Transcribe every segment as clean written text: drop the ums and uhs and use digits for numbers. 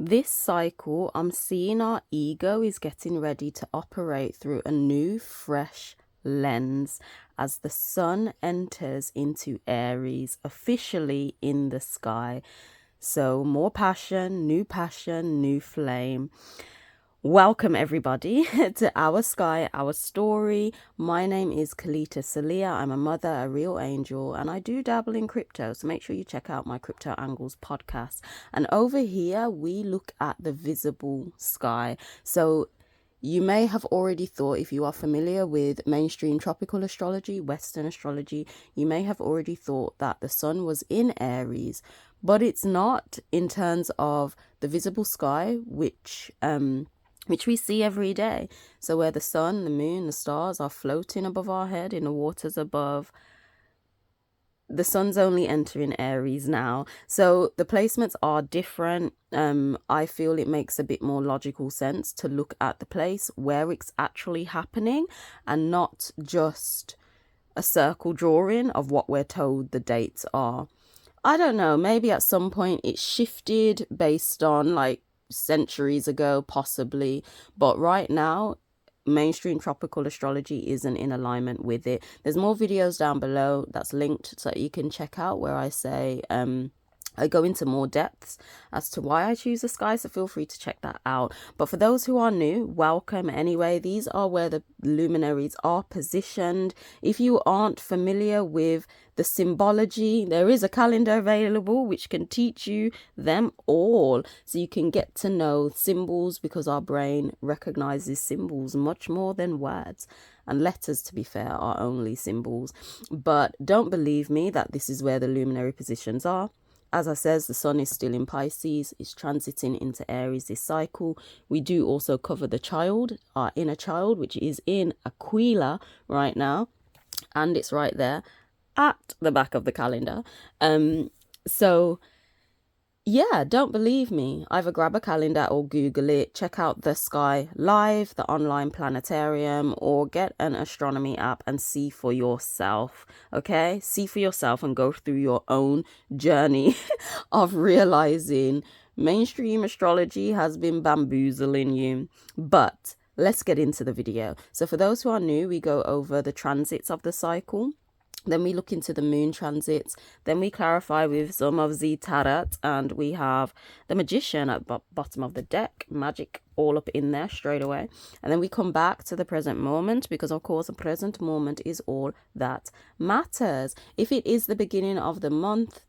This cycle, I'm seeing our ego is getting ready to operate through a new, fresh lens as the sun enters into Aries, officially in the sky. So more passion, new flame. Welcome everybody to Our Sky, Our Story. My name is Kelita, Sahliah. I'm a mother, a real angel, and I do dabble in crypto. So make sure you check out my Crypto Angles podcast. And over here, we look at the visible sky. So you may have already thought, if you are familiar with mainstream tropical astrology, Western astrology, you may have already thought that the sun was in Aries, but it's not in terms of the visible sky, which we see every day. So where the sun, the moon, the stars are floating above our head in the waters above, the sun's only entering Aries now. So the placements are different. I feel it makes a bit more logical sense to look at the place where it's actually happening and not just a circle drawing of what we're told the dates are. I don't know, maybe at some point it shifted based on like centuries ago, possibly, but right now mainstream tropical astrology isn't in alignment with it. There's more videos down below that's linked so you can check out where I say I go into more depths as to why I choose the sky, so feel free to check that out. But for those who are new, welcome anyway. These are where the luminaries are positioned. If you aren't familiar with the symbology, there is a calendar available which can teach you them all, so you can get to know symbols, because our brain recognizes symbols much more than words. And letters, to be fair, are only symbols. But don't believe me that this is where the luminary positions are. As I says, the sun is still in Pisces. It's transiting into Aries this cycle. We do also cover the child, our inner child, which is in Aquila right now. And it's right there at the back of the calendar. So yeah, don't believe me. Either grab a calendar or Google it. Check out the Sky Live, the online planetarium, or get an astronomy app and see for yourself. Okay? See for yourself and go through your own journey of realizing mainstream astrology has been bamboozling you. But let's get into the video. So for those who are new, we go over the transits of the cycle. Then we look into the moon transits. Then we clarify with some of the tarot. And we have the magician at the bottom of the deck. Magic all up in there straight away. And then we come back to the present moment, because of course the present moment is all that matters. If it is the beginning of the month,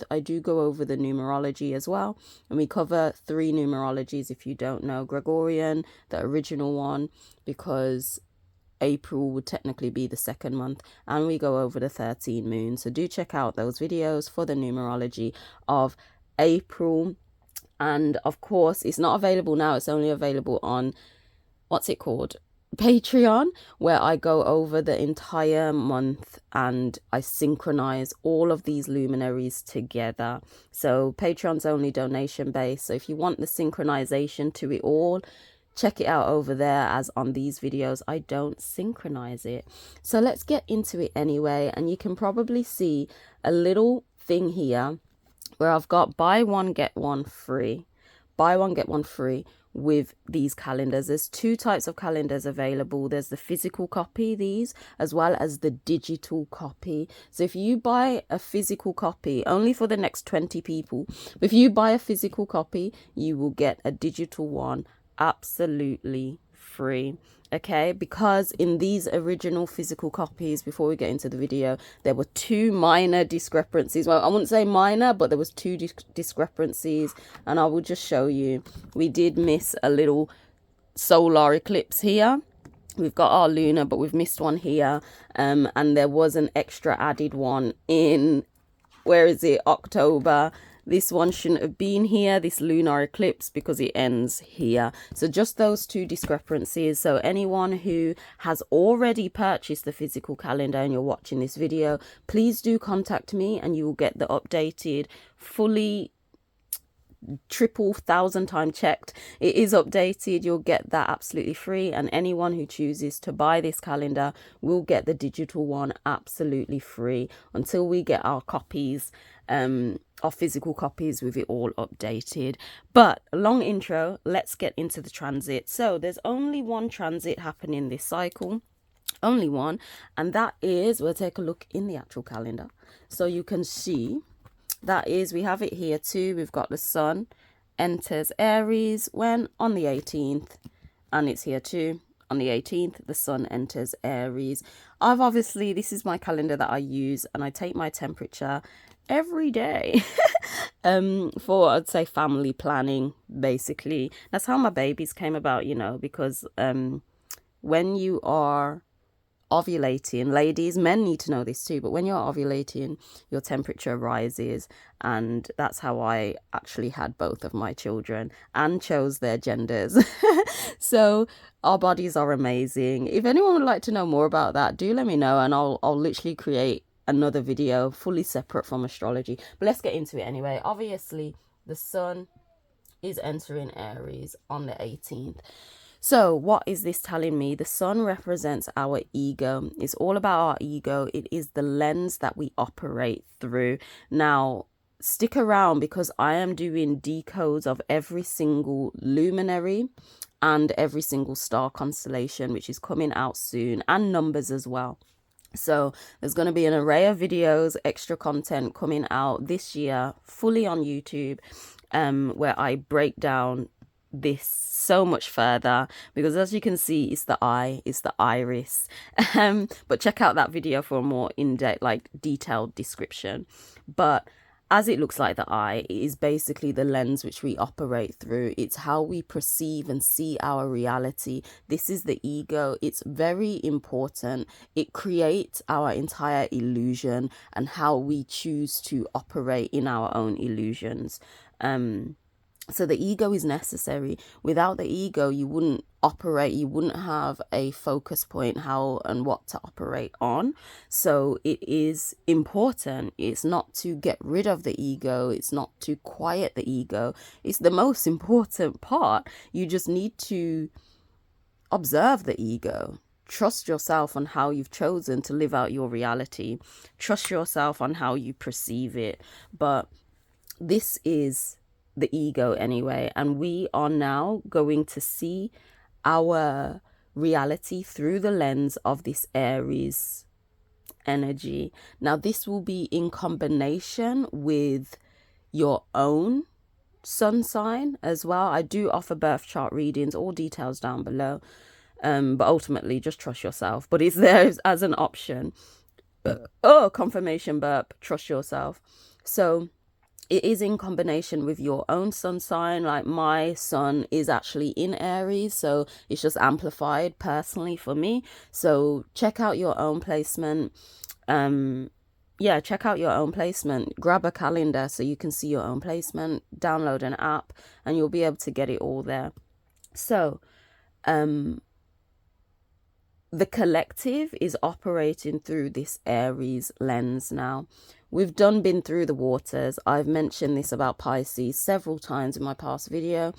I do go over the numerology as well. And we cover 3 numerologies if you don't know. Gregorian, the original one, because April would technically be the second month, and we go over the 13 moons. So do check out those videos for the numerology of April. And of course, it's not available now. It's only available on, what's it called? Patreon, where I go over the entire month and I synchronize all of these luminaries together. So Patreon's only donation based. So if you want the synchronization to it all, check it out over there, as on these videos I don't synchronize it. So let's get into it anyway. And you can probably see a little thing here where I've got buy one get one free with these calendars. There's 2 types of calendars available. There's the physical copy, these, as well as the digital copy. So if you buy a physical copy, only for the next 20 people, if you buy a physical copy, you will get a digital one absolutely free. Okay, because in these original physical copies, before we get into the video, there were 2 minor discrepancies. Well, I wouldn't say minor, but there was 2 discrepancies, and I will just show you. We did miss a little solar eclipse here. We've got our lunar, but we've missed one here, and there was an extra added one in, where is it, October. This one shouldn't have been here, this lunar eclipse, because it ends here. So just those 2 discrepancies. So anyone who has already purchased the physical calendar and you're watching this video, please do contact me and you will get the updated, fully triple 1,000 time checked. It is updated. You'll get that absolutely free, and anyone who chooses to buy this calendar will get the digital one absolutely free until we get our copies of physical copies with it all updated. But long intro, let's get into the transit. So there's only one transit happening this cycle, only one, and that is, we'll take a look in the actual calendar so you can see. That is, we have it here too. We've got the sun enters Aries when on the 18th, and it's here too. On the 18th, the sun enters Aries. Obviously, this is my calendar that I use, and I take my temperature every day for, I'd say, family planning, basically. That's how my babies came about, you know, because when you are ovulating, ladies, men need to know this too, but when you're ovulating, your temperature rises, and that's how I actually had both of my children and chose their genders. So our bodies are amazing. If anyone would like to know more about that, do let me know, and I'll literally create another video fully separate from astrology. But let's get into it anyway. Obviously, the sun is entering Aries on the 18th. So what is this telling me? The sun represents our ego. It's all about our ego. It is the lens that we operate through. Now, stick around because I am doing decodes of every single luminary and every single star constellation, which is coming out soon, and numbers as well. So there's going to be an array of videos, extra content coming out this year, fully on YouTube, where I break down this so much further, because as you can see, it's the eye, it's the iris. But check out that video for a more in-depth, like detailed description. But as it looks like the eye, it is basically the lens which we operate through. It's how we perceive and see our reality. This is the ego. It's very important. It creates our entire illusion and how we choose to operate in our own illusions. So the ego is necessary. Without the ego, you wouldn't operate, you wouldn't have a focus point how and what to operate on. So it is important. It's not to get rid of the ego. It's not to quiet the ego. It's the most important part. You just need to observe the ego. Trust yourself on how you've chosen to live out your reality. Trust yourself on how you perceive it. But this is the ego anyway, and we are now going to see our reality through the lens of this Aries energy. Now this will be in combination with your own sun sign as well. I do offer birth chart readings, all details down below, but ultimately just trust yourself, but it's there as an option. Confirmation burp, trust yourself. So it is in combination with your own sun sign. Like my sun is actually in Aries, so it's just amplified personally for me. So check out your own placement. Check out your own placement. Grab a calendar so you can see your own placement. Download an app and you'll be able to get it all there. So the collective is operating through this Aries lens now. We've been through the waters. I've mentioned this about Pisces several times in my past video.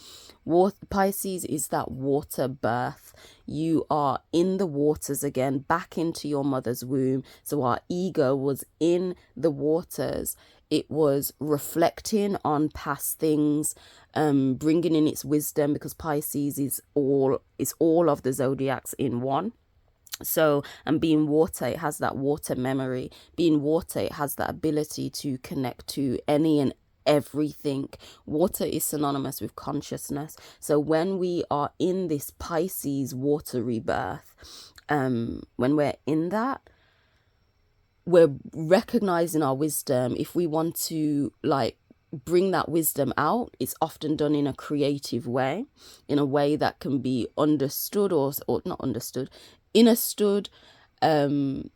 Pisces is that water birth. You are in the waters again, back into your mother's womb. So our ego was in the waters. It was reflecting on past things, bringing in its wisdom, because Pisces is all of the zodiacs in one. So, and being water, it has that water memory. Being water, it has that ability to connect to any and everything. Water is synonymous with consciousness. So when we are in this Pisces water rebirth, when we're in that, we're recognizing our wisdom. If we want to bring that wisdom out, it's often done in a creative way, in a way that can be understood or not understood, understood in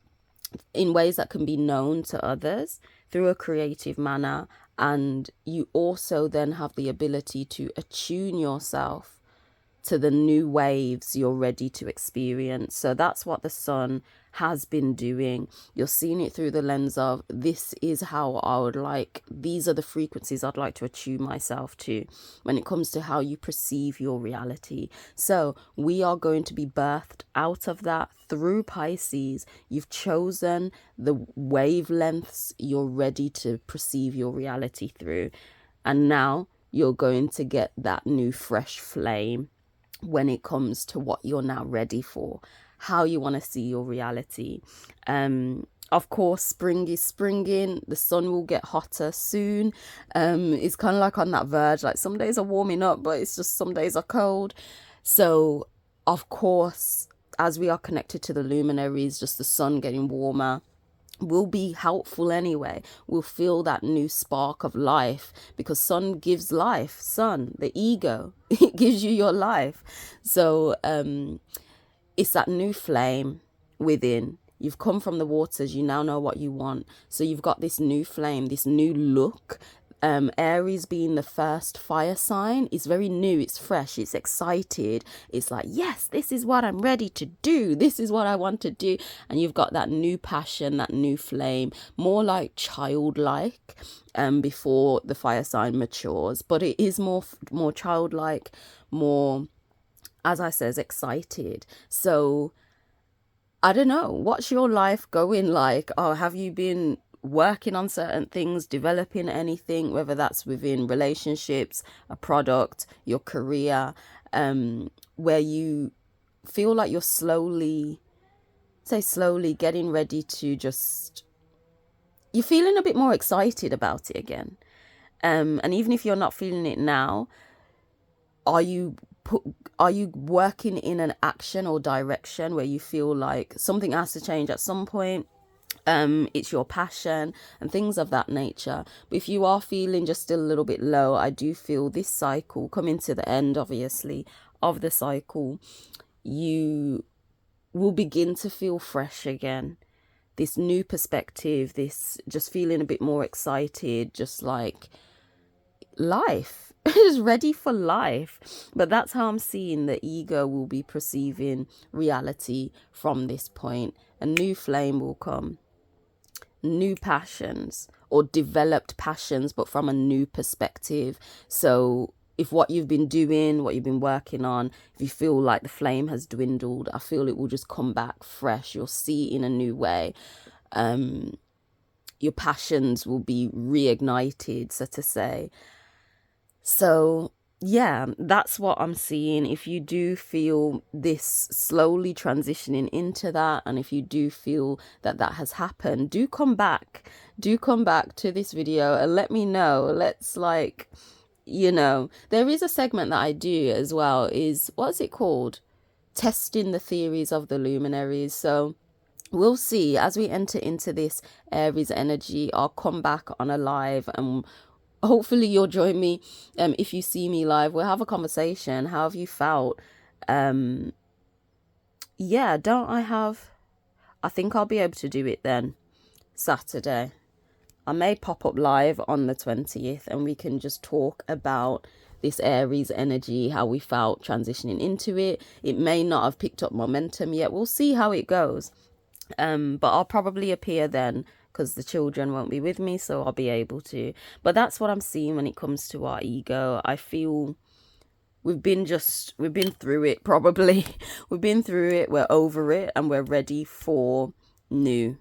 ways that can be known to others through a creative manner. And you also then have the ability to attune yourself to the new waves you're ready to experience. So that's what the sun has been doing. You're seeing it through the lens of, this is how I would like, these are the frequencies I'd like to attune myself to when it comes to how you perceive your reality. So we are going to be birthed out of that through Pisces. You've chosen the wavelengths you're ready to perceive your reality through. And now you're going to get that new fresh flame when it comes to what you're now ready for, how you want to see your reality. Of course, spring is springing. The sun will get hotter soon. It's kind of like on that verge. Like some days are warming up, but it's just some days are cold. So, of course, as we are connected to the luminaries, just the sun getting warmer will be helpful anyway. We'll feel that new spark of life, because sun gives life. Sun, the ego, it gives you your life. So it's that new flame within. You've come from the waters, you now know what you want. So you've got this new flame, this new look. Aries being the first fire sign is very new, it's fresh, it's excited. It's like, yes, this is what I'm ready to do. This is what I want to do. And you've got that new passion, that new flame, more like childlike before the fire sign matures. But it is more childlike, more, as I says, excited. So I don't know, what's your life going like? Or have you been working on certain things, developing anything, whether that's within relationships, a product, your career, where you feel like you're slowly getting ready to just, you're feeling a bit more excited about it again. And even if you're not feeling it now, are you working in an action or direction where you feel like something has to change at some point? It's your passion and things of that nature. But if you are feeling just still a little bit low, I do feel this cycle coming to the end, obviously, of the cycle, you will begin to feel fresh again. This new perspective, this just feeling a bit more excited, just like life is ready for life. But that's how I'm seeing the ego will be perceiving reality from this point. A new flame will come, new passions, or developed passions, but from a new perspective. So if what you've been doing, what you've been working on, if you feel like the flame has dwindled, I feel it will just come back fresh. You'll see it in a new way. Your passions will be reignited, so to say. So yeah, that's what I'm seeing. If you do feel this slowly transitioning into that, and if you do feel that that has happened, do come back to this video and let me know. Let's, like, you know, there is a segment that I do as well, is, what's it called, testing the theories of the luminaries. So we'll see as we enter into this Aries energy. I'll come back on a live, and hopefully you'll join me. If you see me live, we'll have a conversation. How have you felt? Yeah, I think I'll be able to do it then, Saturday. I may pop up live on the 20th, and we can just talk about this Aries energy, how we felt transitioning into it. It may not have picked up momentum yet. We'll see how it goes. But I'll probably appear then, because the children won't be with me, so I'll be able to. But that's what I'm seeing when it comes to our ego. I feel we've been through it, probably. We've been through it, we're over it, and we're ready for new.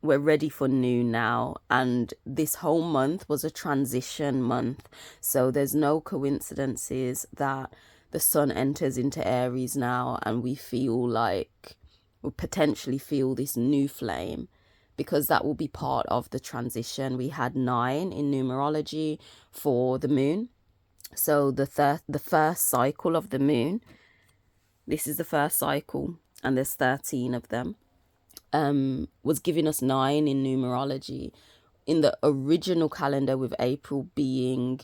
We're ready for new now. And this whole month was a transition month. So there's no coincidences that the sun enters into Aries now, and we feel like we'll potentially feel this new flame, because that will be part of the transition. We had 9 in numerology for the moon. So the first cycle of the moon, this is the first cycle, and there's 13 of them, was giving us 9 in numerology. In the original calendar, with April being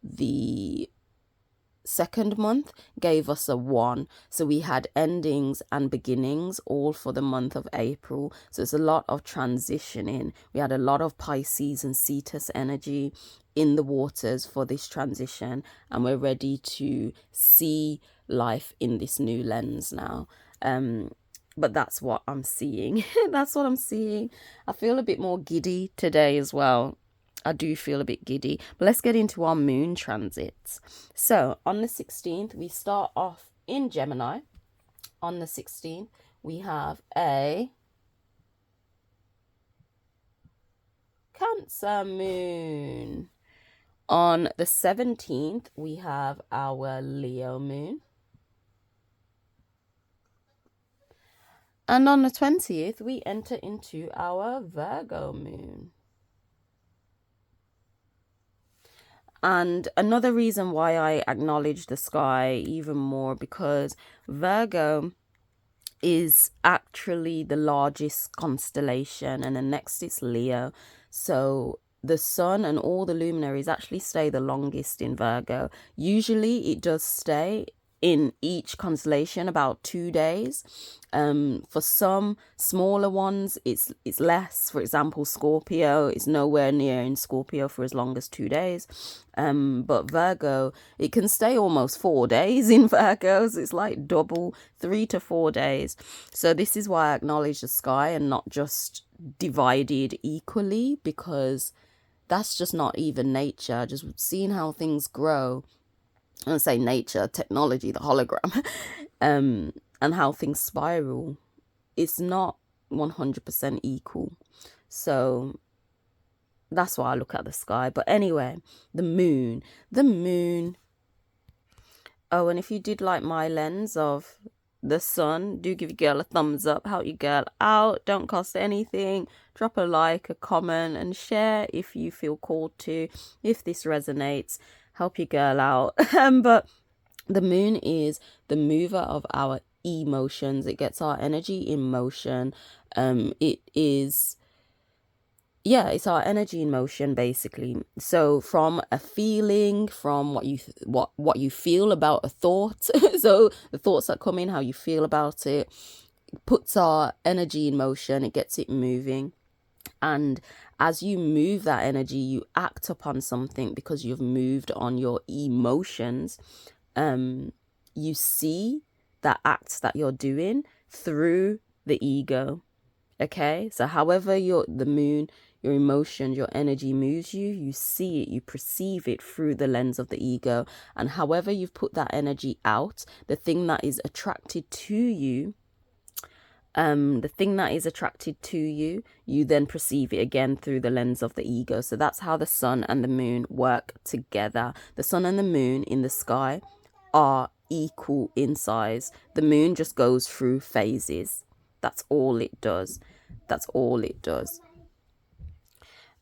the second month, gave us a 1. So we had endings and beginnings all for the month of April. So it's a lot of transitioning. We had a lot of Pisces and Cetus energy in the waters for this transition, and we're ready to see life in this new lens now. But that's what I'm seeing. That's what I'm seeing. I feel a bit more giddy today as well. I do feel a bit giddy. But let's get into our moon transits. So on the 16th, we start off in Gemini. On the 16th, we have a Cancer moon. On the 17th, we have our Leo moon. And on the 20th, we enter into our Virgo moon. And another reason why I acknowledge the sky even more, because Virgo is actually the largest constellation, and then next it's Leo. So the sun and all the luminaries actually stay the longest in Virgo. Usually it does stay in each constellation about 2 days. For some smaller ones, it's less. For example, Scorpio is nowhere near in Scorpio for as long as 2 days. But Virgo, it can stay almost 4 days in Virgos. It's like double, 3 to 4 days. So this is why I acknowledge the sky and not just divided equally, because that's just not even nature. Just seeing how things grow. I don't say nature, technology, the hologram, and how things spiral. It's not 100% equal. So that's why I look at the sky. But anyway, the moon. Oh, and if you did like my lens of the sun, do give your girl a thumbs up. Help your girl out. Don't cost anything. Drop a like, a comment, and share if you feel called to. If this resonates, help your girl out. But the moon is the mover of our emotions. It gets our energy in motion. It's our energy in motion, basically. So from a feeling, from what you feel about a thought, so the thoughts that come in, how you feel about it, puts our energy in motion. It gets it moving. And as you move that energy, you act upon something because you've moved on your emotions. You see that act that you're doing through the ego. Okay, so however the moon, your emotions, your energy moves you, you see it, you perceive it through the lens of the ego. And however you've put that energy out, the thing that is attracted to you, you then perceive it again through the lens of the ego. So that's how the sun and the moon work together. The sun and the moon in the sky are equal in size. The moon just goes through phases. That's all it does.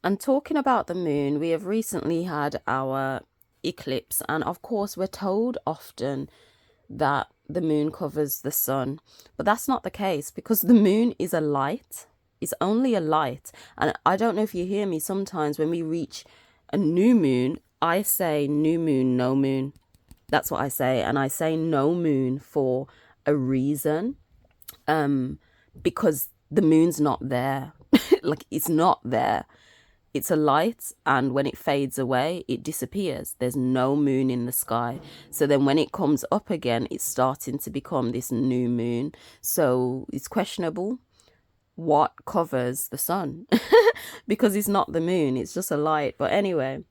And talking about the moon, we have recently had our eclipse, and of course we're told often that the moon covers the sun, but that's not the case, because the moon is a light. It's only a light. And I don't know if you hear me, sometimes when we reach a new moon, I say new moon, no moon. That's what I say. And I say no moon for a reason, because the moon's not there. Like, it's not there. It's a light, and when it fades away, it disappears. There's no moon in the sky. So then when it comes up again, it's starting to become this new moon. So it's questionable what covers the sun because it's not the moon. It's just a light. But anyway,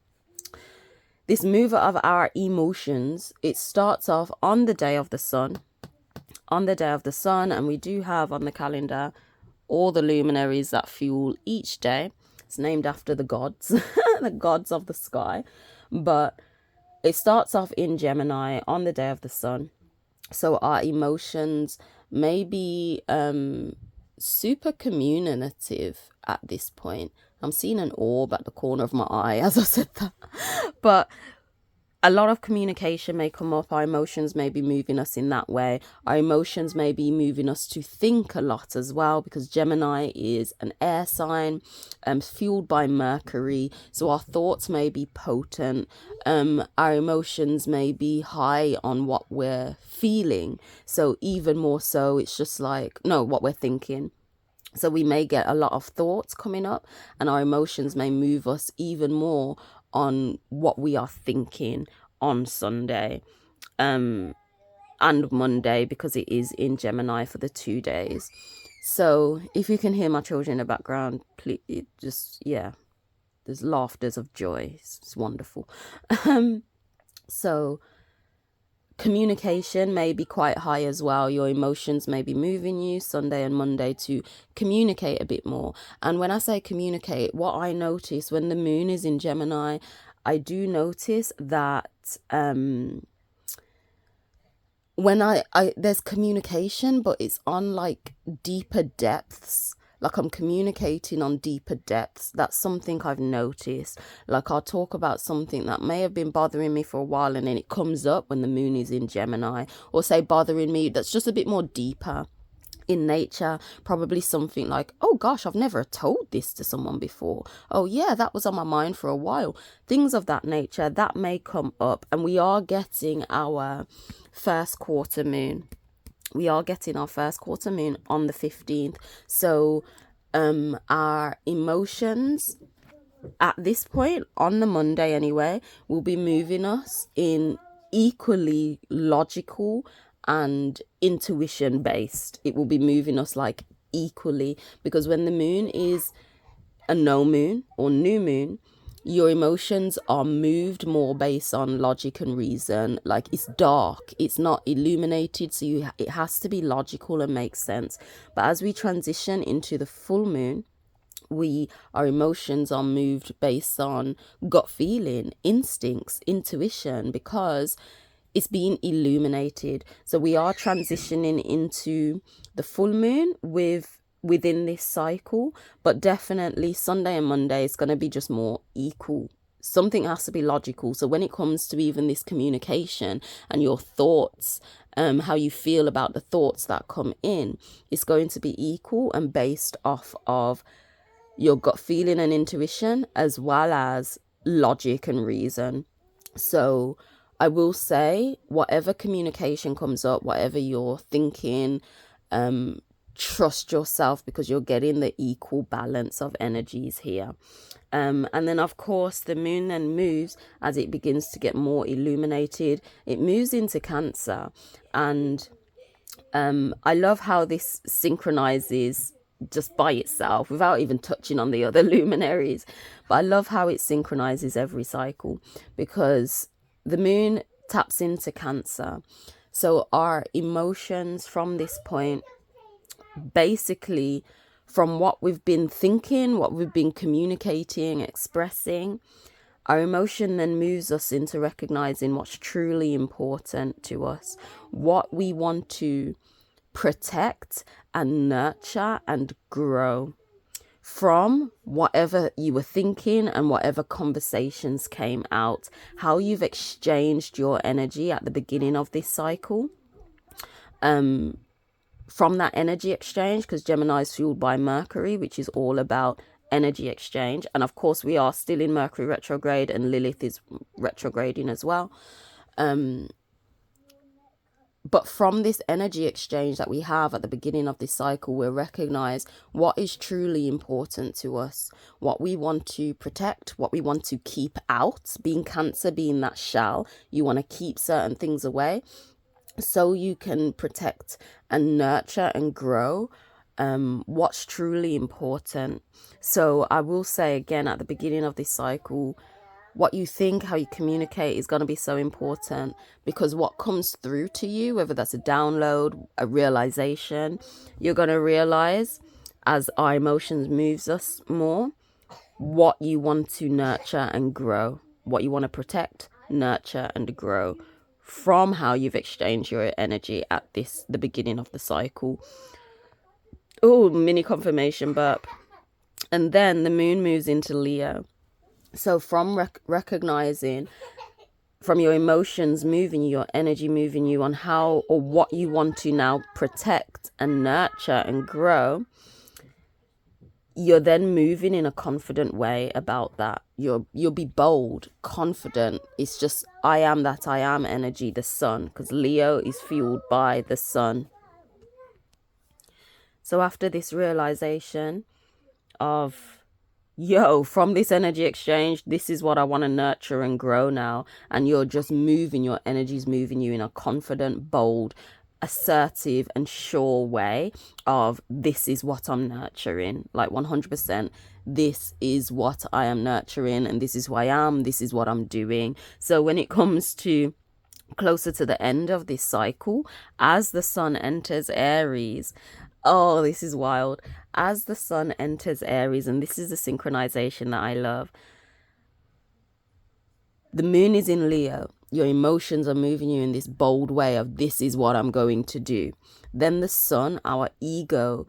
this mover of our emotions, it starts off on the day of the sun. And we do have on the calendar all the luminaries that fuel each day. It's named after the gods, the gods of the sky. But it starts off in Gemini on the day of the sun. So our emotions may be super communicative at this point. I'm seeing an orb at the corner of my eye as I said that. But a lot of communication may come up. Our emotions may be moving us in that way. Our emotions may be moving us to think a lot as well, because Gemini is an air sign, fueled by Mercury. So our thoughts may be potent. Our emotions may be high on what we're feeling. So even more so, it's just like, no, what we're thinking. So we may get a lot of thoughts coming up, and our emotions may move us even more on what we are thinking on Sunday. and Monday, because it is in Gemini for the 2 days. So if you can hear my children in the background, please, yeah, there's laughters of joy. It's wonderful. So communication may be quite high as well. Your emotions may be moving you Sunday and Monday to communicate a bit more. And when I say communicate, what I notice when the moon is in Gemini, I do notice that when I there's communication, but it's on like deeper depths. Like I'm communicating on deeper depths. That's something I've noticed. Like I'll talk about something that may have been bothering me for a while, and then it comes up when the moon is in Gemini, or say bothering me that's just a bit more deeper in nature. Probably something like, oh gosh, I've never told this to someone before. Oh yeah, that was on my mind for a while. Things of that nature that may come up. And we are getting our first quarter moon. We are getting our first quarter moon on the 15th. So our emotions at this point, on the Monday anyway, will be moving us in equally logical and intuition based. It will be moving us like equally, because when the moon is a no moon or new moon, your emotions are moved more based on logic and reason. Like it's dark, it's not illuminated, so it has to be logical and make sense. But as we transition into the full moon, our emotions are moved based on gut feeling, instincts, intuition, because it's being illuminated. So we are transitioning into the full moon within this cycle, but definitely Sunday and Monday is going to be just more equal. Something has to be logical. So when it comes to even this communication and your thoughts, how you feel about the thoughts that come in, it's going to be equal and based off of your gut feeling and intuition, as well as logic and reason. So I will say, whatever communication comes up, whatever you're thinking, trust yourself, because you're getting the equal balance of energies here. And then of course the moon then moves, as it begins to get more illuminated, it moves into Cancer. And I love how this synchronizes just by itself without even touching on the other luminaries. But I love how it synchronizes every cycle, because the moon taps into Cancer. So our emotions from this point, basically from what we've been thinking, what we've been communicating, expressing, our emotion then moves us into recognizing what's truly important to us, what we want to protect and nurture and grow from whatever you were thinking and whatever conversations came out, how you've exchanged your energy at the beginning of this cycle. From that energy exchange, because Gemini is fueled by Mercury, which is all about energy exchange. And of course, we are still in Mercury retrograde, and Lilith is retrograding as well. But from this energy exchange that we have at the beginning of this cycle, we'll recognize what is truly important to us, what we want to protect, what we want to keep out. Being Cancer, being that shell, you want to keep certain things away so you can protect and nurture and grow what's truly important. So I will say again, at the beginning of this cycle, what you think, how you communicate is going to be so important, because what comes through to you, whether that's a download, a realization, you're going to realize as our emotions moves us more, what you want to nurture and grow, what you want to protect, nurture and grow from how you've exchanged your energy at the beginning of the cycle. Oh, mini confirmation burp. And then the moon moves into Leo. So from recognizing, from your emotions moving you, your energy moving you on how or what you want to now protect and nurture and grow, you're then moving in a confident way about that. You'll be bold, confident. It's just I am that I am energy, the sun, because Leo is fueled by the sun. So after this realization of yo, from this energy exchange, this is what I want to nurture and grow now. And you're just moving, your energy's moving you in a confident, bold, assertive and sure way of, this is what I'm nurturing. Like 100%, this is what I am nurturing, and this is who I am, this is what I'm doing. So when it comes to closer to the end of this cycle, as the sun enters Aries, oh, this is wild. As the sun enters Aries, and this is a synchronization that I love, the moon is in Leo. Your emotions are moving you in this bold way of, this is what I'm going to do. Then the sun, our ego,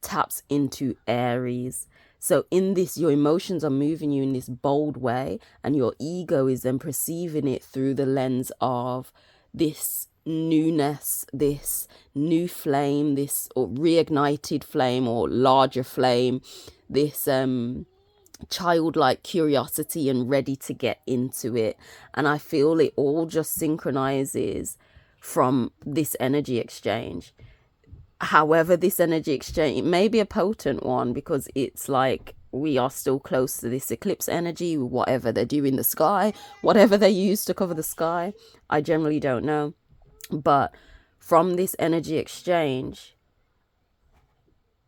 taps into Aries. So in this, your emotions are moving you in this bold way, and your ego is then perceiving it through the lens of this newness, this new flame, this or reignited flame or larger flame, this childlike curiosity and ready to get into it. And I feel it all just synchronizes from this energy exchange. However, this energy exchange, it may be a potent one, because it's like we are still close to this eclipse energy, whatever they do in the sky, whatever they use to cover the sky, I generally don't know. But from this energy exchange,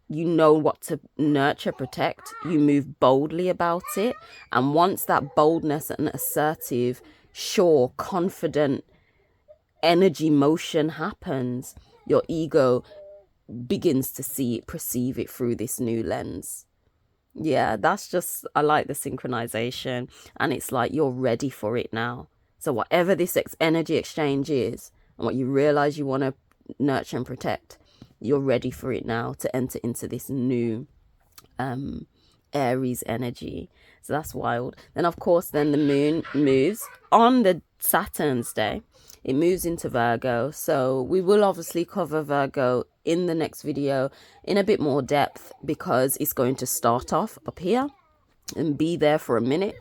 you know what to nurture, protect. You move boldly about it. And once that boldness and assertive, sure, confident energy motion happens, your ego begins to see it, perceive it through this new lens. Yeah, that's just, I like the synchronization. And it's like you're ready for it now. So whatever this energy exchange is, and what you realize you want to nurture and protect, you're ready for it now to enter into this new Aries energy. So that's wild. Then of course, then the moon moves on the Saturn's day. It moves into Virgo. So we will obviously cover Virgo in the next video in a bit more depth, because it's going to start off up here and be there for a minute.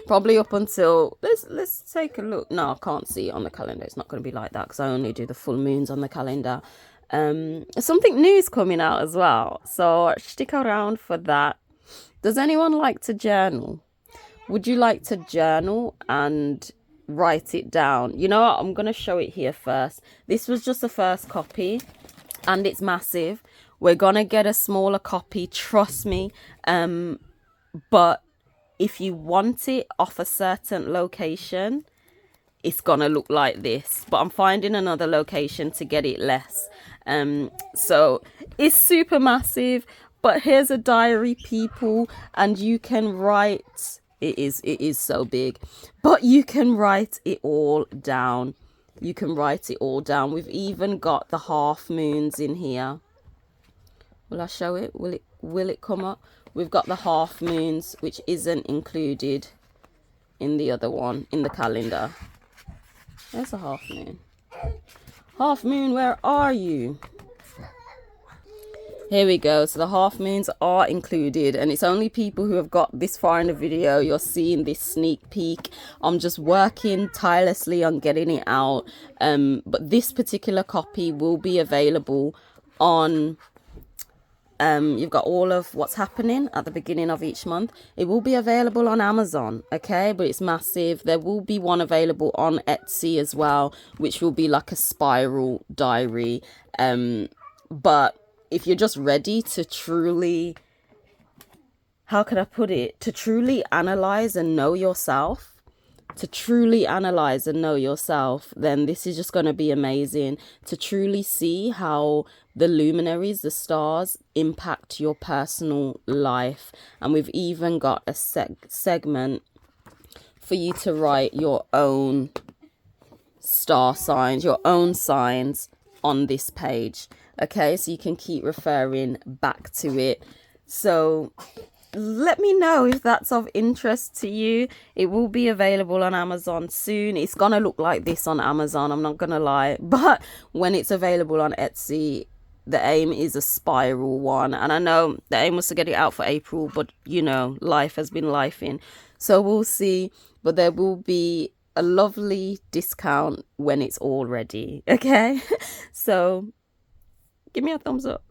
Probably up until, let's take a look. No, I can't see it on the calendar. It's not going to be like that, because I only do the full moons on the calendar. Something new is coming out as well, so stick around for that. Does anyone like to journal? Would you like to journal and write it down? You know what, I'm gonna show it here first. This was just the first copy, and it's massive. We're gonna get a smaller copy, trust me. But if you want it off a certain location, it's gonna look like this, but I'm finding another location to get it less. So it's super massive, but here's a diary, people, and you can write, it is so big, but you can write it all down. You can write it all down. We've even got the half moons in here. Will I show it? Will it come up? We've got the half moons, which isn't included in the other one in the calendar. There's a half moon. Half moon, where are you? Here we go. So the half moons are included, and it's only people who have got this far in the video. You're seeing this sneak peek. I'm just working tirelessly on getting it out. But this particular copy will be available on, you've got all of what's happening at the beginning of each month. It will be available on Amazon, okay, but it's massive. There will be one available on Etsy as well, which will be like a spiral diary. But if you're just ready to truly, how can I put it, to truly analyze and know yourself, then this is just going to be amazing. To truly see how the luminaries, the stars, impact your personal life. And we've even got a segment for you to write your own star signs, your own signs on this page. Okay, so you can keep referring back to it. So let me know if that's of interest to you. It will be available on Amazon soon. It's gonna look like this on Amazon, I'm not gonna lie, but when it's available on Etsy, the aim is a spiral one. And I know the aim was to get it out for April, but you know, life has been lifing, so we'll see. But there will be a lovely discount when it's all ready, okay? So give me a thumbs up.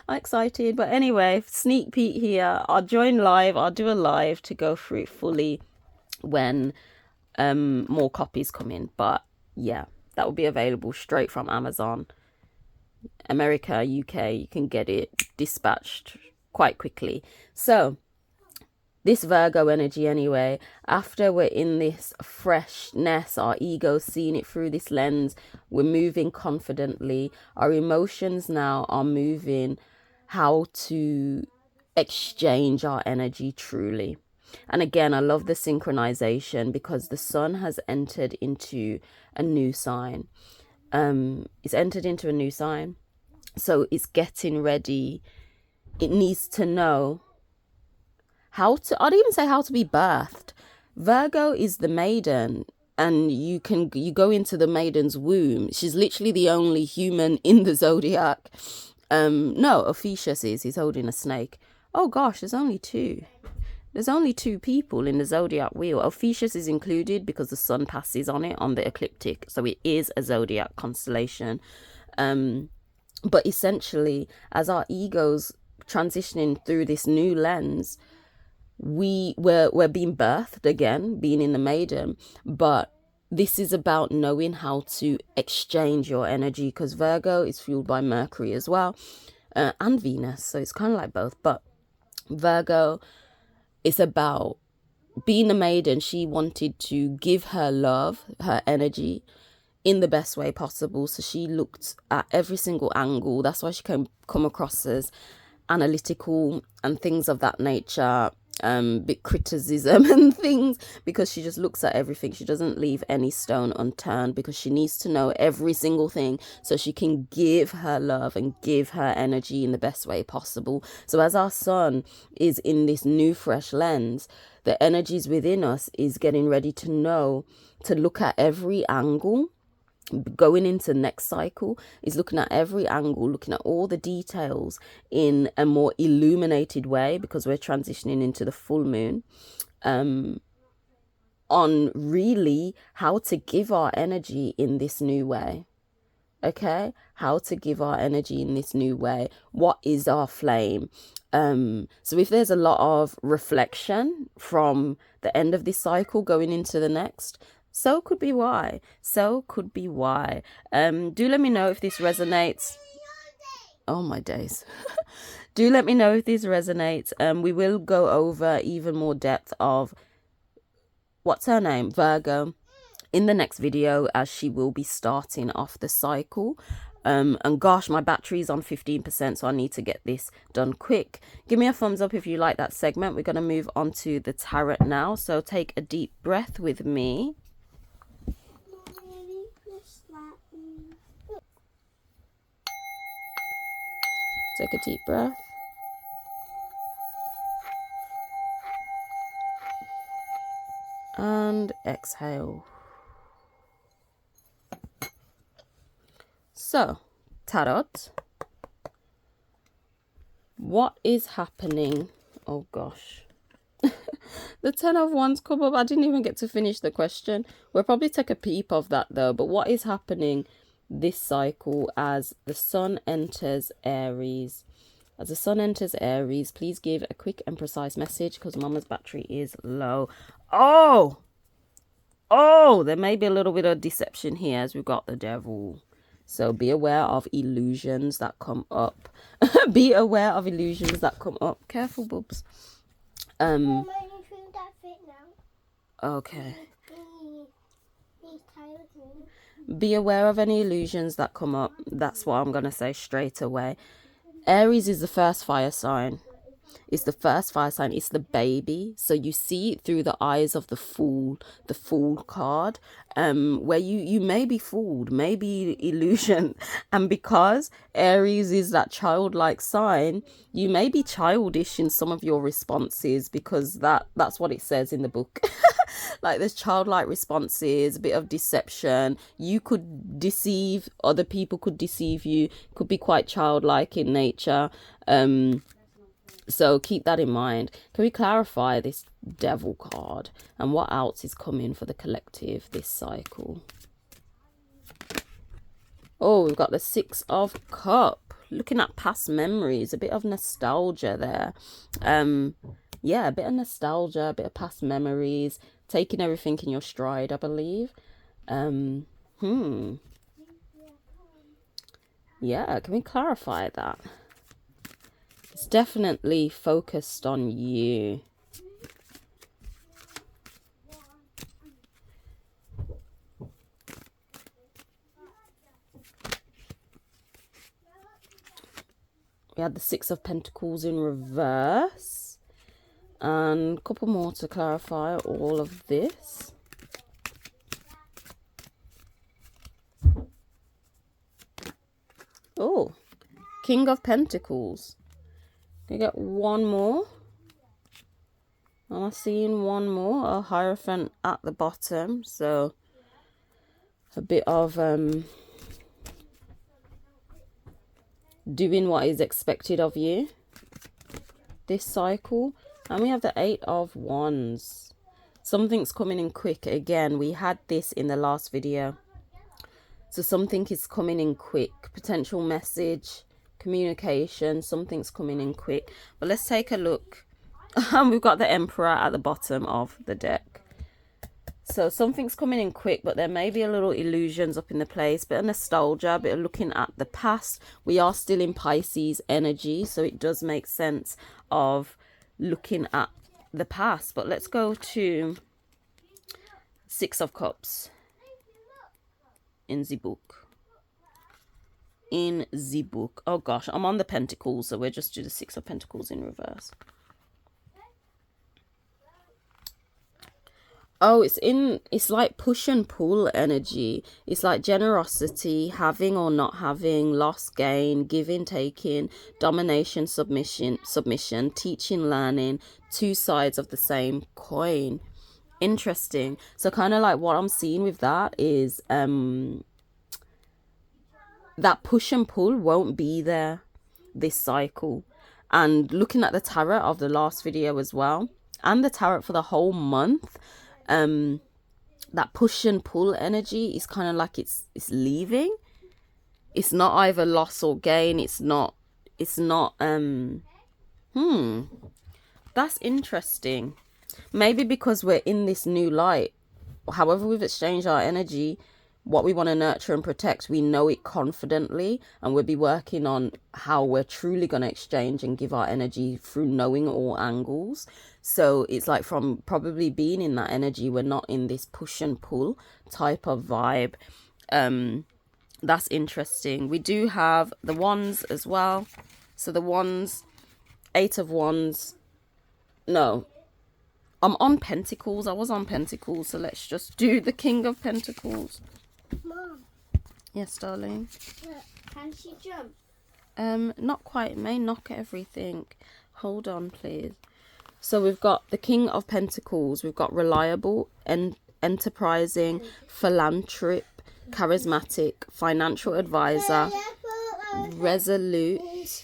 I'm excited. But anyway, sneak peek here. I'll join live. I'll do a live to go through it fully when more copies come in. But yeah, that will be available straight from Amazon. America, UK, you can get it dispatched quite quickly. So this Virgo energy anyway, after we're in this freshness, our ego's seeing it through this lens, we're moving confidently. Our emotions now are moving how to exchange our energy truly. And again, I love the synchronization because the sun has entered into a new sign. It's entered into a new sign. So it's getting ready. It needs to know how to, I'd even say how to be birthed. Virgo is the maiden, and you go into the maiden's womb. She's literally the only human in the zodiac. No, Ophiuchus is. He's holding a snake. Oh gosh, there's only two. There's only two people in the zodiac wheel. Ophiuchus is included because the sun passes on it on the ecliptic. So it is a zodiac constellation. But essentially, as our egos transitioning through this new lens, we're being birthed again, being in the maiden. But this is about knowing how to exchange your energy, because Virgo is fueled by Mercury as well, and Venus. So it's kind of like both. But Virgo, it's about being a maiden. She wanted to give her love, her energy, in the best way possible. So she looked at every single angle. That's why she can come across as analytical and things of that nature, bit criticism and things, because she just looks at everything. She doesn't leave any stone unturned, because she needs to know every single thing so she can give her love and give her energy in the best way possible. So as our sun is in this new fresh lens, the energies within us is getting ready to know to look at every angle. Going into next cycle is looking at every angle, looking at all the details in a more illuminated way, because we're transitioning into the full moon, on really how to give our energy in this new way. Okay, how to give our energy in this new way. What is our flame? So if there's a lot of reflection from the end of this cycle going into the next, so could be why. So could be why. Do let me know if this resonates. Oh my days. Do let me know if this resonates. We will go over even more depth of what's her name, Virgo, in the next video, as she will be starting off the cycle. And gosh, my battery's on 15%, so I need to get this done quick. Give me a thumbs up if you like that segment. We're going to move on to the tarot now. So take a deep breath with me. Take a deep breath. And exhale. So, Tarot, what is happening? Oh gosh. The 10 of Wands come up. I didn't even get to finish the question. We'll probably take a peep of that though. But what is happening this cycle as the sun enters Aries? As the sun enters Aries, please give a quick and precise message, because Mama's battery is low. Oh, there may be a little bit of deception here as we've got the devil. So be aware of illusions that come up. Be aware of illusions that come up. Careful, boobs. Okay. Be aware of any illusions that come up. That's what I'm going to say straight away. Aries is the first fire sign. It's the first fire sign. It's the baby. So you see it through the eyes of the fool card, where you may be fooled, maybe illusion. And because Aries is that childlike sign, you may be childish in some of your responses, because that's what it says in the book. Like there's childlike responses, a bit of deception. You could deceive, other people could deceive you, could be quite childlike in nature. So keep that in mind. Can we clarify this devil card and what else is coming for the collective this cycle? Oh, we've got the 6 of Cups. looking at past memories, a bit of nostalgia there. Yeah, a bit of nostalgia, a bit of past memories, taking everything in your stride, I believe. Yeah, can we clarify that? It's definitely focused on you. We had the Six of Pentacles in reverse. And a couple more to clarify all of this. Oh, King of Pentacles. Can you get one more? Am I seeing one more? A Hierophant at the bottom. So a bit of doing what is expected of you this cycle. And we have the Eight of Wands. Something's coming in quick. Again, we had this in the last video. So something is coming in quick. Potential message, communication, something's coming in quick. But let's take a look. We've got the Emperor at the bottom of the deck. So something's coming in quick, but there may be a little illusions up in the place, bit of nostalgia, bit of looking at the past. We are still in Pisces energy, so it does make sense of looking at the past. But let's go to Six of Cups in the book. In the book. Oh gosh, I'm on the Pentacles, so we'll just do the Six of Pentacles in reverse. Oh, it's like push and pull energy. It's like generosity, having or not having, loss, gain, giving, taking, domination, submission, teaching, learning, two sides of the same coin. Interesting. So kind of like what I'm seeing with that is that push and pull won't be there this cycle. And looking at the tarot of the last video as well, and the tarot for the whole month, that push and pull energy is kind of like it's leaving. It's not either loss or gain. It's not that's interesting. Maybe because we're in this new light, however we've exchanged our energy, what we want to nurture and protect, we know it confidently, and we'll be working on how we're truly going to exchange and give our energy through knowing all angles. So it's like from probably being in that energy, we're not in this push and pull type of vibe. That's interesting. We do have the Wands as well. So the Wands, Eight of Wands. No, I'm on Pentacles. I was on Pentacles, so let's just do the King of Pentacles. Mom. Yes, darling. Can she jump? Not quite. May knock everything. Hold on, please. So we've got the King of Pentacles. We've got reliable and enterprising, philanthropic, charismatic, financial advisor, resolute,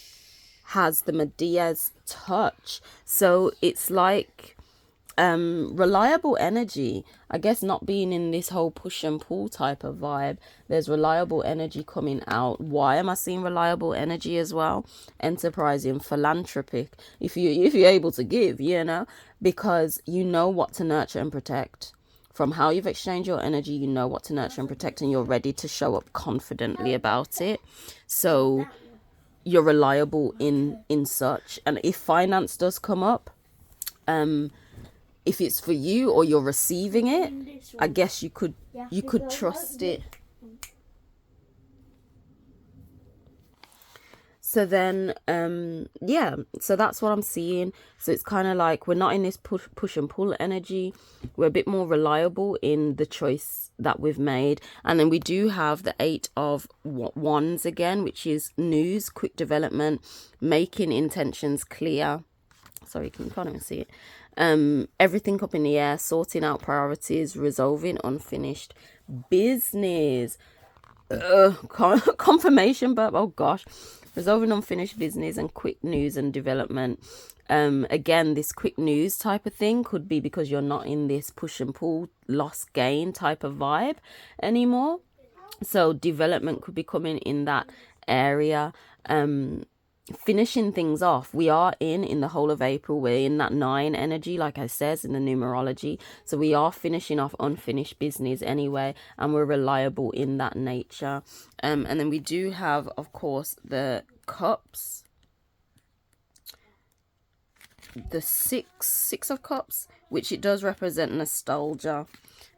has the Medea's touch. So it's like reliable energy. I guess not being in this whole push and pull type of vibe, there's reliable energy coming out. Why am I seeing reliable energy as well? Enterprising, philanthropic, if you're able to give, you know, because you know what to nurture and protect. From how you've exchanged your energy, you know what to nurture and protect, and you're ready to show up confidently about it. So you're reliable in such. And if finance does come up, if it's for you or you're receiving it, I guess you could trust it. So then, yeah, so that's what I'm seeing. So it's kind of like we're not in this push and pull energy. We're a bit more reliable in the choice that we've made. And then we do have the Eight of Wands again, which is news, quick development, making intentions clear. Sorry, can't even see it. Everything up in the air, sorting out priorities, resolving unfinished business. Confirmation, but oh gosh, resolving unfinished business and quick news and development. Again, this quick news type of thing could be because you're not in this push and pull, loss gain type of vibe anymore. So development could be coming in that area. finishing things off. We are in the whole of April, we're in that 9 energy, like I says in the numerology, so we are finishing off unfinished business anyway, and we're reliable in that nature. And then we do have, of course, the cups, the six of cups, which it does represent nostalgia.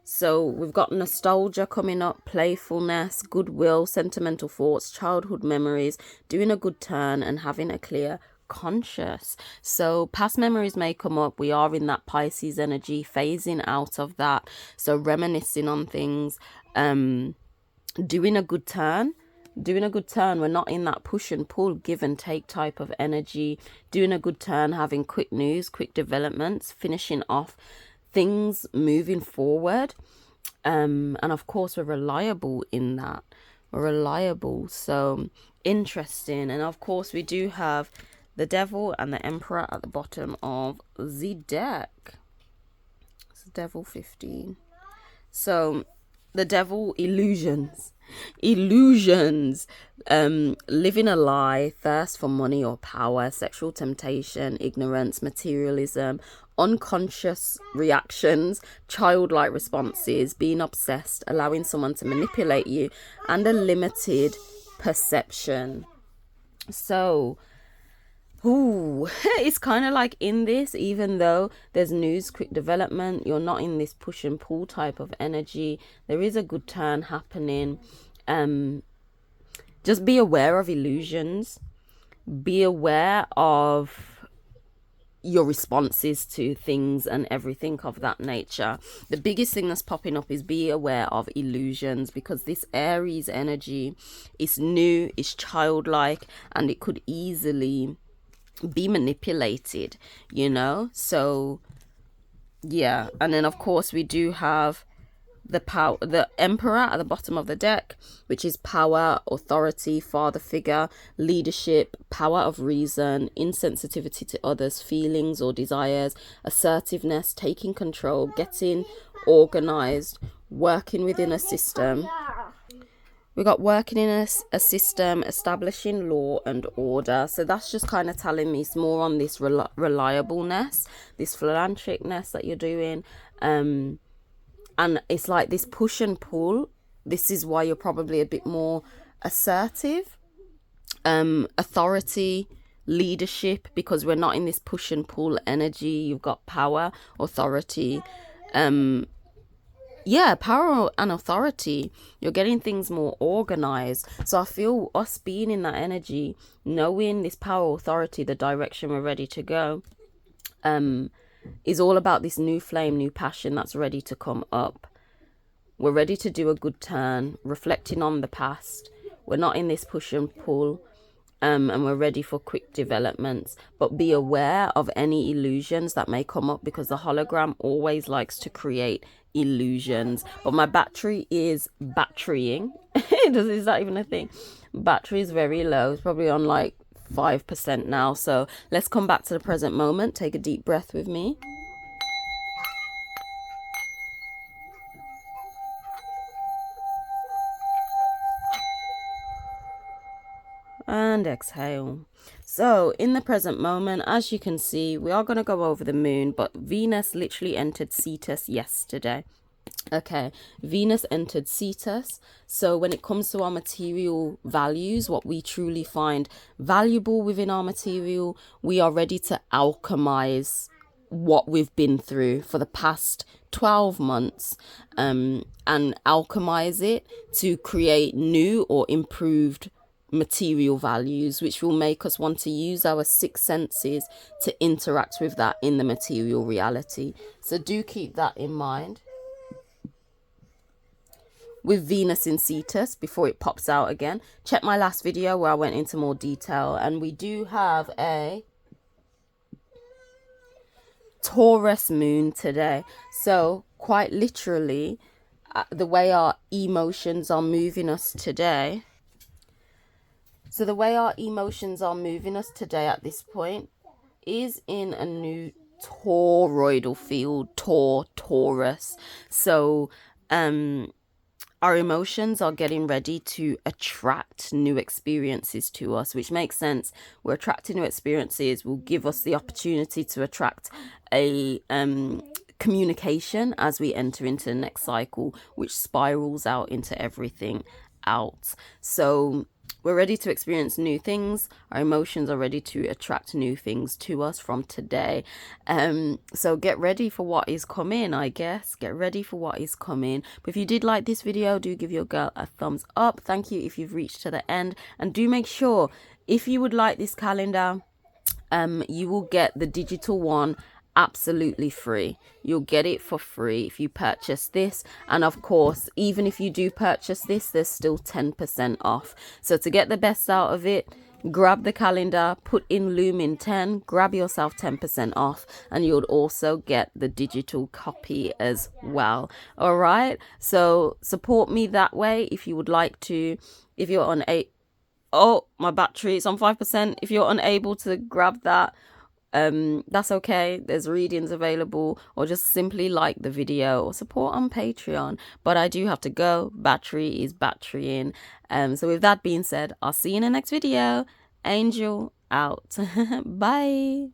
So we've got nostalgia coming up, playfulness, goodwill, sentimental thoughts, childhood memories, doing a good turn, and having a clear conscience. So past memories may come up. We are in that Pisces energy, phasing out of that. So reminiscing on things, doing a good turn. We're not in that push and pull, give and take type of energy. Doing a good turn, having quick news, quick developments, finishing off things, moving forward. And of course we're reliable in that. We're reliable, so interesting. And of course we do have the Devil and the Emperor at the bottom of the deck. It's Devil 15. So the Devil, illusions, living a lie, thirst for money or power, sexual temptation, ignorance, materialism, unconscious reactions, childlike responses, being obsessed, allowing someone to manipulate you, and a limited perception. So it's kind of like in this, even though there's news, quick development, you're not in this push and pull type of energy. There is a good turn happening. Just be aware of illusions. Be aware of your responses to things and everything of that nature. The biggest thing that's popping up is be aware of illusions, because this Aries energy is new, is childlike, and it could easily be manipulated, so yeah. And then of course we do have the Emperor at the bottom of the deck, which is power, authority, father figure, leadership, power of reason, insensitivity to others' feelings or desires, assertiveness, taking control, getting organized, working within a system. We got working in a system, establishing law and order. So that's just kind of telling me it's more on this reliableness, this philanthropicness that you're doing. And it's like this push and pull. This is why you're probably a bit more assertive, authority, leadership, because we're not in this push and pull energy. You've got power, authority, power and authority. You're getting things more organized. So I feel us being in that energy, knowing this power, authority, the direction we're ready to go, is all about this new flame, new passion that's ready to come up. We're ready to do a good turn, reflecting on the past. We're not in this push and pull, and we're ready for quick developments. But be aware of any illusions that may come up, because the hologram always likes to create illusions. But my battery is batterying. Is that even a thing? Battery is very low. It's probably on like 5% now. So let's come back to the present moment. Take a deep breath with me. And exhale. So in the present moment, as you can see, we are going to go over the moon, but Venus literally entered Cetus yesterday. Okay, Venus entered Cetus. So when it comes to our material values, what we truly find valuable within our material, we are ready to alchemize what we've been through for the past 12 months, and alchemize it to create new or improved material values, which will make us want to use our 6 senses to interact with that in the material reality. So do keep that in mind. With Venus in Cetus, before it pops out again, check my last video where I went into more detail. And we do have a Taurus moon today. So quite literally, the way our emotions are moving us today. So the way our emotions are moving us today at this point is in a new toroidal field, Taurus. So our emotions are getting ready to attract new experiences to us, which makes sense. We're attracting new experiences, will give us the opportunity to attract a communication as we enter into the next cycle, which spirals out into everything else. So we're ready to experience new things. Our emotions are ready to attract new things to us from today. So get ready for what is coming, I guess. Get ready for what is coming. But if you did like this video, do give your girl a thumbs up. Thank you if you've reached to the end. And do make sure, if you would like this calendar, you will get the digital one absolutely free. You'll get it for free if you purchase this, and of course, even if you do purchase this, there's still 10% off. So to get the best out of it, grab the calendar, put in Lumin 10, grab yourself 10% off, and you'll also get the digital copy as well. All right, so support me that way if you would like to. If you're on oh, my battery is on 5%. If you're unable to grab that, that's okay. There's readings available, or just simply like the video or support on Patreon. But I do have to go. Battery is batterying. So with that being said, I'll see you in the next video. Angel out. Bye.